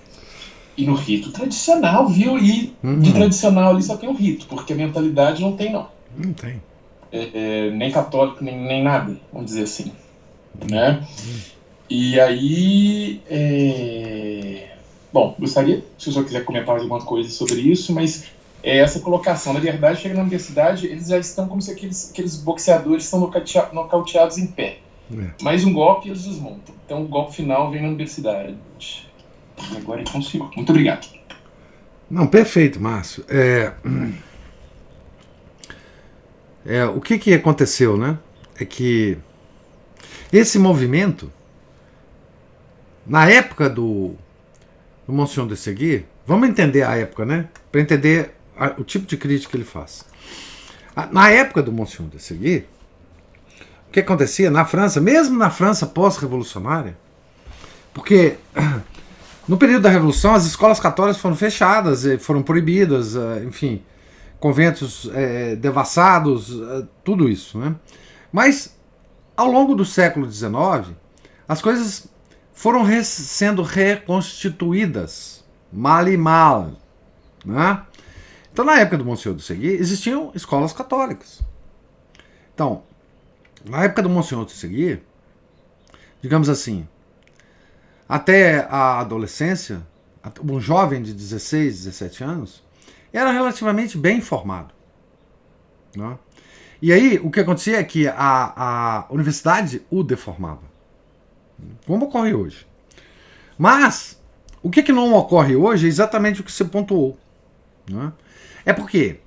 e no rito tradicional, viu? E de tradicional ali só tem o rito, porque a mentalidade não tem, não. Não tem. Nem católico, nem nada, vamos dizer assim. Né? E aí, bom, gostaria, se o senhor quiser comentar mais alguma coisa sobre isso, mas essa colocação, na verdade, chega na universidade, eles já estão como se aqueles boxeadores estão nocauteados em pé. Mais um golpe e eles desmontam. Então o golpe final vem na universidade. Agora então, senhor. Muito obrigado. Não, perfeito, Márcio. O que aconteceu, né? É que esse movimento, na época do Monsenhor de Seguir, vamos entender a época, né? Para entender o tipo de crítica que ele faz. Na época do Monsenhor de Seguir, o que acontecia na França, mesmo na França pós-revolucionária, porque no período da Revolução as escolas católicas foram fechadas, foram proibidas, enfim, conventos devassados, tudo isso, né? Mas ao longo do século XIX, as coisas foram sendo reconstituídas, mal e mal, né? Então, na época do Monsenhor de Seguir, existiam escolas católicas. Então, na época do Monsenhor de Seguir, digamos assim, até a adolescência, um jovem de 16, 17 anos, era relativamente bem informado, né? E aí, o que acontecia é que a universidade o deformava, como ocorre hoje. Mas, o que não ocorre hoje é exatamente o que você pontuou, né? É porque,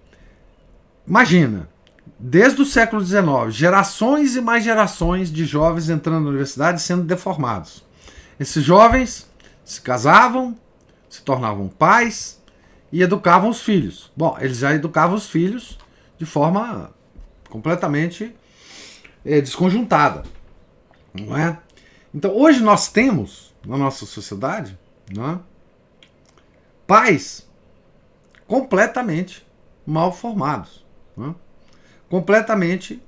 imagina, desde o século XIX, gerações e mais gerações de jovens entrando na universidade sendo deformados. Esses jovens se casavam, se tornavam pais e educavam os filhos. Bom, eles já educavam os filhos de forma completamente desconjuntada, não é? Então, hoje nós temos, na nossa sociedade, não é, pais completamente mal formados, não é? Completamente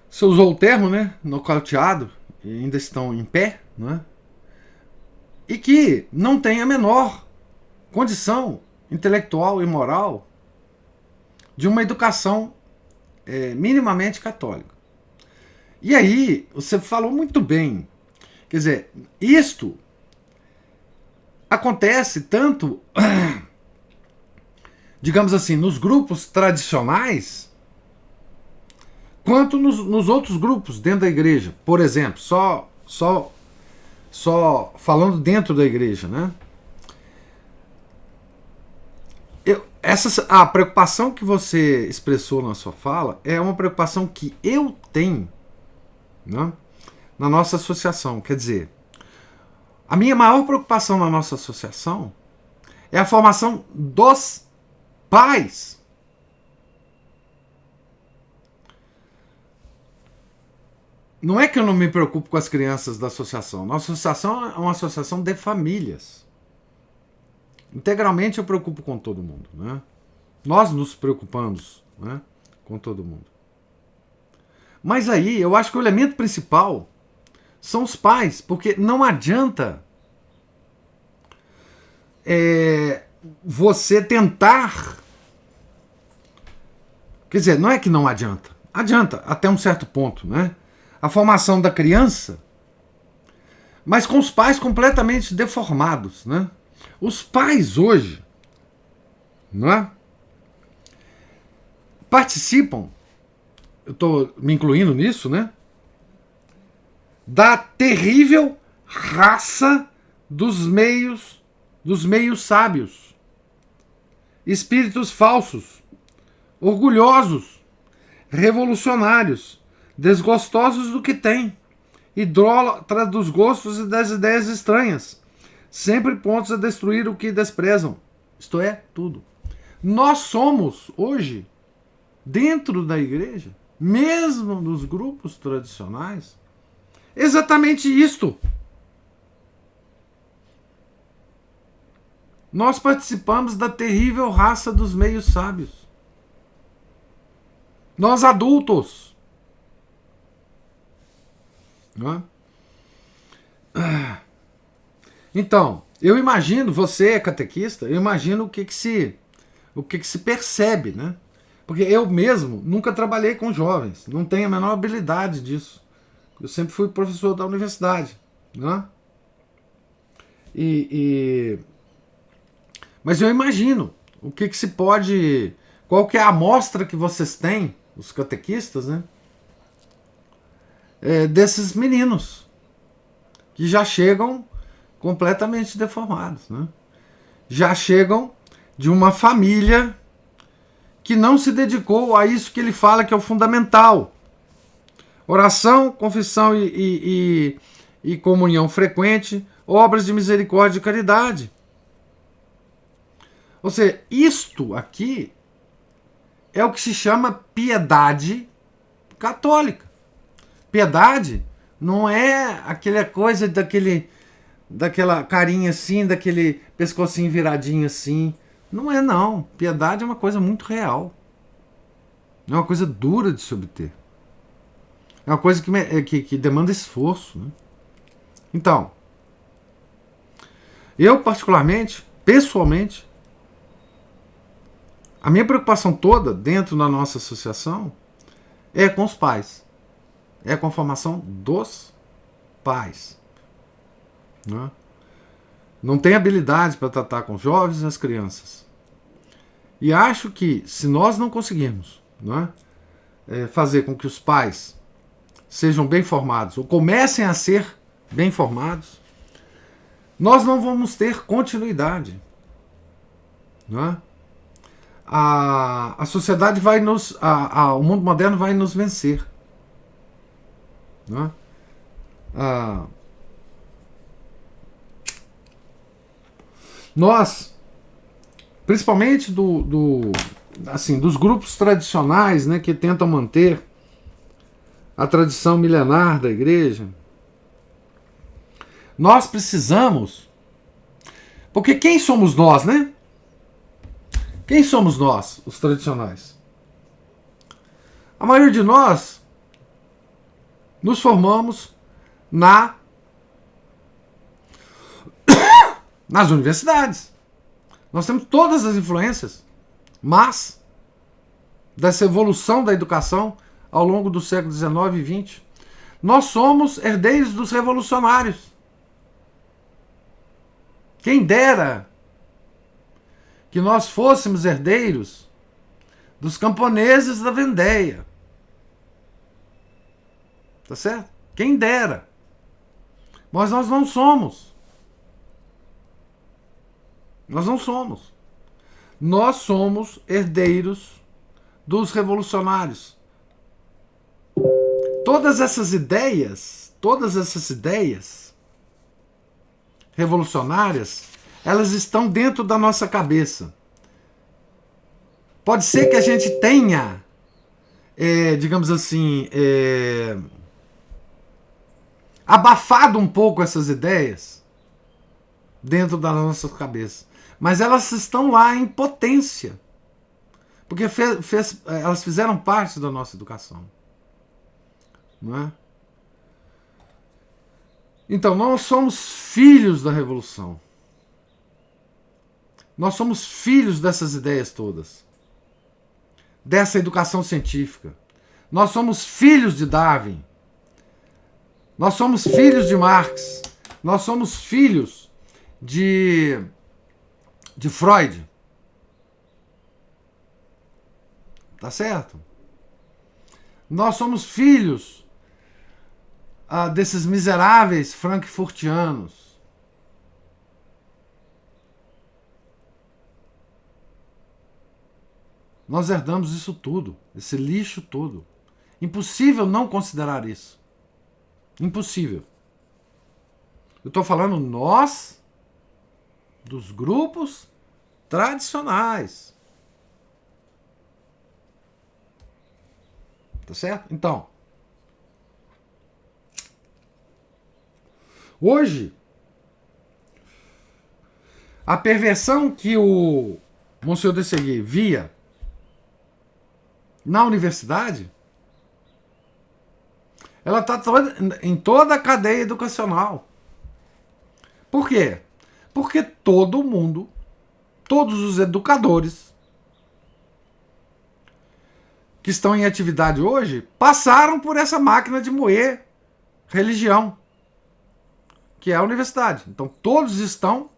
você usou o termo, né, nocauteado, e ainda estão em pé, né, e que não tem a menor condição intelectual e moral de uma educação minimamente católica. E aí, você falou muito bem, quer dizer, isto acontece tanto, digamos assim, nos grupos tradicionais, quanto nos outros grupos dentro da igreja. Por exemplo, só falando dentro da igreja, né? A preocupação que você expressou na sua fala é uma preocupação que eu tenho, né, na nossa associação. Quer dizer, a minha maior preocupação na nossa associação é a formação dos pais. Não é que eu não me preocupo com as crianças da associação. Nossa associação é uma associação de famílias. Integralmente eu preocupo com todo mundo, né? Nós nos preocupamos, né, com todo mundo. Mas aí eu acho que o elemento principal são os pais, porque não adianta você tentar. Quer dizer, não é que não adianta. Adianta até um certo ponto, né? A formação da criança, mas com os pais completamente deformados, né? Os pais hoje, não é, participam, eu estou me incluindo nisso, né, da terrível raça dos meios sábios, espíritos falsos, orgulhosos, revolucionários, desgostosos do que têm, idólatras dos gostos e das ideias estranhas, sempre prontos a destruir o que desprezam, isto é, tudo. Nós somos, hoje, dentro da igreja, mesmo nos grupos tradicionais, exatamente isto. Nós participamos da terrível raça dos meios sábios. Nós adultos. Não é? Então, eu imagino, você é catequista, eu imagino o que se percebe, né? Porque eu mesmo nunca trabalhei com jovens, não tenho a menor habilidade disso. Eu sempre fui professor da universidade, né? Mas eu imagino o que se pode, qual que é a amostra que vocês têm, os catequistas, né? Desses meninos que já chegam completamente deformados, né? Já chegam de uma família que não se dedicou a isso que ele fala que é o fundamental: oração, confissão e comunhão frequente, obras de misericórdia e caridade. Ou seja, isto aqui é o que se chama piedade católica. Piedade não é aquela coisa daquela carinha assim, daquele pescocinho viradinho assim. Não é, não. Piedade é uma coisa muito real. É uma coisa dura de se obter. É uma coisa que demanda esforço, né? Então, eu particularmente, pessoalmente, a minha preocupação toda dentro da nossa associação é com os pais. É com a formação dos pais. Né? Não tem habilidade para tratar com os jovens e as crianças. E acho que se nós não conseguirmos, né, fazer com que os pais sejam bem formados, ou comecem a ser bem formados, nós não vamos ter continuidade. Né? A sociedade vai nos... o mundo moderno vai nos vencer. Né? Nós, principalmente dos grupos tradicionais, né, que tentam manter a tradição milenar da igreja, nós precisamos... Porque quem somos nós, né? Quem somos nós, os tradicionais? A maioria de nós nos formamos nas universidades. Nós temos todas as influências, mas dessa evolução da educação ao longo do século XIX e XX, nós somos herdeiros dos revolucionários. Quem dera que nós fôssemos herdeiros dos camponeses da Vendéia. Tá certo? Quem dera. Mas nós não somos. Nós não somos. Nós somos herdeiros dos revolucionários. Todas essas ideias revolucionárias, elas estão dentro da nossa cabeça. Pode ser que a gente tenha, digamos assim, abafado um pouco essas ideias dentro da nossa cabeça. Mas elas estão lá em potência. Porque elas fizeram parte da nossa educação. Não é? Então, nós somos filhos da revolução. Nós somos filhos dessas ideias todas. Dessa educação científica. Nós somos filhos de Darwin. Nós somos filhos de Marx. Nós somos filhos de Freud. Tá certo? Nós somos filhos desses miseráveis frankfurtianos. Nós herdamos isso tudo, esse lixo todo. Impossível não considerar isso. Impossível. Eu estou falando nós, dos grupos tradicionais. Tá certo? Então, hoje, a perversão que o Monsieur de Seguí via na universidade, ela está em toda a cadeia educacional. Por quê? Porque todo mundo, todos os educadores que estão em atividade hoje, passaram por essa máquina de moer religião, que é a universidade. Então todos estão...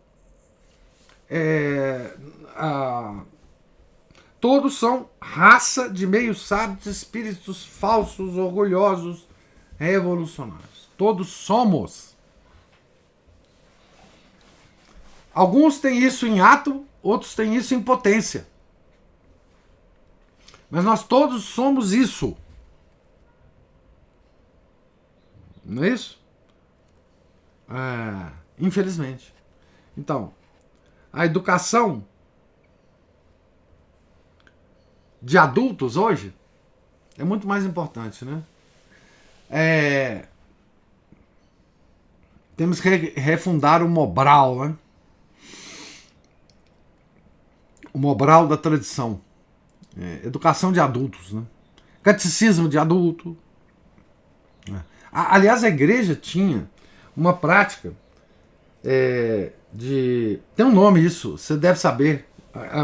todos são raça de meios sábios, espíritos falsos, orgulhosos, revolucionários. Todos somos. Alguns têm isso em ato, outros têm isso em potência. Mas nós todos somos isso. Não é isso? Infelizmente. Então, a educação de adultos hoje é muito mais importante, né? Temos que refundar o Mobral, né? O Mobral da tradição. Educação de adultos, né? Catecismo de adulto. Aliás, a igreja tinha uma prática tem um nome isso, você deve saber.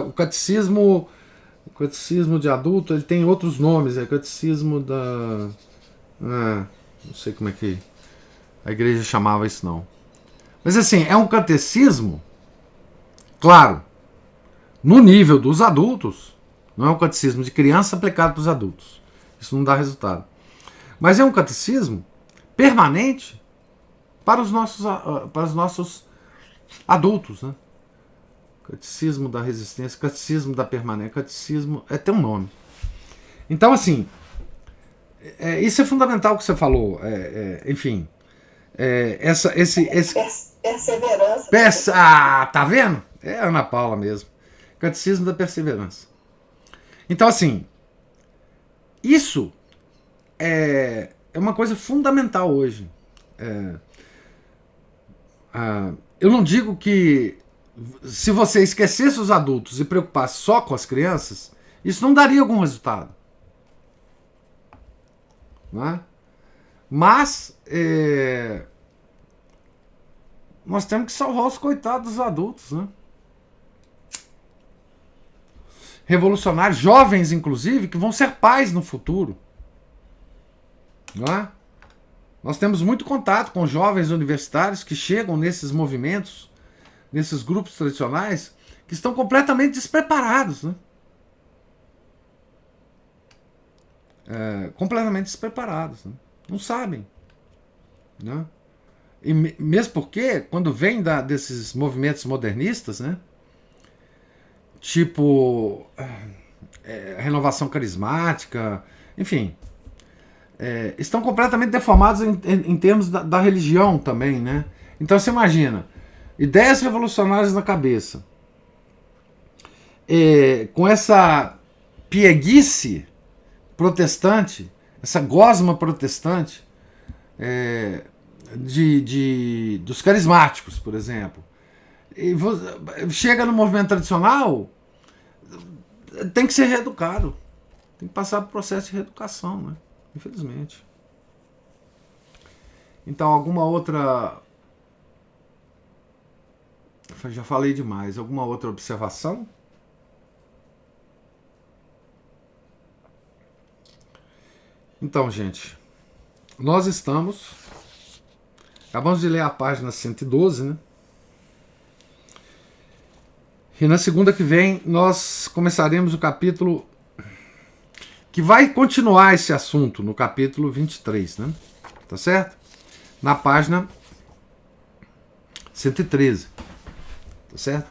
O catecismo de adulto, ele tem outros nomes. Catecismo da... não sei como é que a igreja chamava isso, não. Mas assim, é um catecismo, claro, no nível dos adultos. Não é um catecismo de criança aplicado para os adultos. Isso não dá resultado. Mas é um catecismo permanente para os nossos adultos, né? Catecismo da resistência, catecismo da permanência, catecismo... tem um nome. Então, assim, isso é fundamental o que você falou. Enfim, perseverança. Tá vendo? É a Ana Paula mesmo. Catecismo da perseverança. Então, assim, isso é uma coisa fundamental hoje. Eu não digo que se você esquecesse os adultos e preocupasse só com as crianças, isso não daria algum resultado. Não é? Mas nós temos que salvar os coitados dos adultos, né? Revolucionários, jovens inclusive, que vão ser pais no futuro. Não é? Nós temos muito contato com jovens universitários que chegam nesses movimentos, nesses grupos tradicionais, que estão completamente despreparados, né? Completamente despreparados, né? Não sabem, né? E mesmo porque, quando vem desses movimentos modernistas, né? Tipo renovação carismática, enfim, estão completamente deformados em termos da religião também, né? Então você imagina, ideias revolucionárias na cabeça, com essa pieguice protestante, essa gosma protestante dos carismáticos, por exemplo. E chega no movimento tradicional, tem que ser reeducado, tem que passar por processo de reeducação, né? Infelizmente. Então, alguma outra... Já falei demais. Alguma outra observação? Então, gente, nós acabamos de ler a página 112, né? E na segunda que vem nós começaremos o capítulo que vai continuar esse assunto no capítulo 23, né? Tá certo? Na página 113. Tá certo?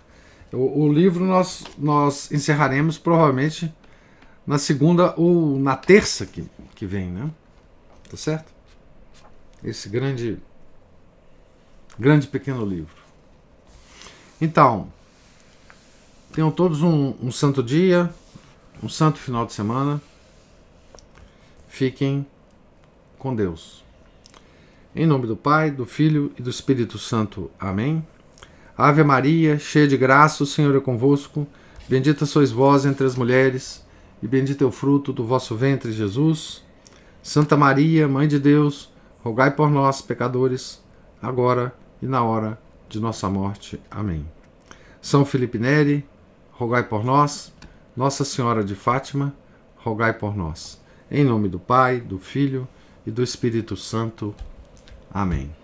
O livro nós encerraremos provavelmente na segunda ou na terça que vem, né? Tá certo? Esse grande pequeno livro. Então, tenham todos um santo dia, um santo final de semana. Fiquem com Deus. Em nome do Pai, do Filho e do Espírito Santo. Amém. Ave Maria, cheia de graça, o Senhor é convosco. Bendita sois vós entre as mulheres, e bendito é o fruto do vosso ventre, Jesus. Santa Maria, Mãe de Deus, rogai por nós, pecadores, agora e na hora de nossa morte. Amém. São Felipe Neri, rogai por nós. Nossa Senhora de Fátima, rogai por nós. Em nome do Pai, do Filho e do Espírito Santo. Amém.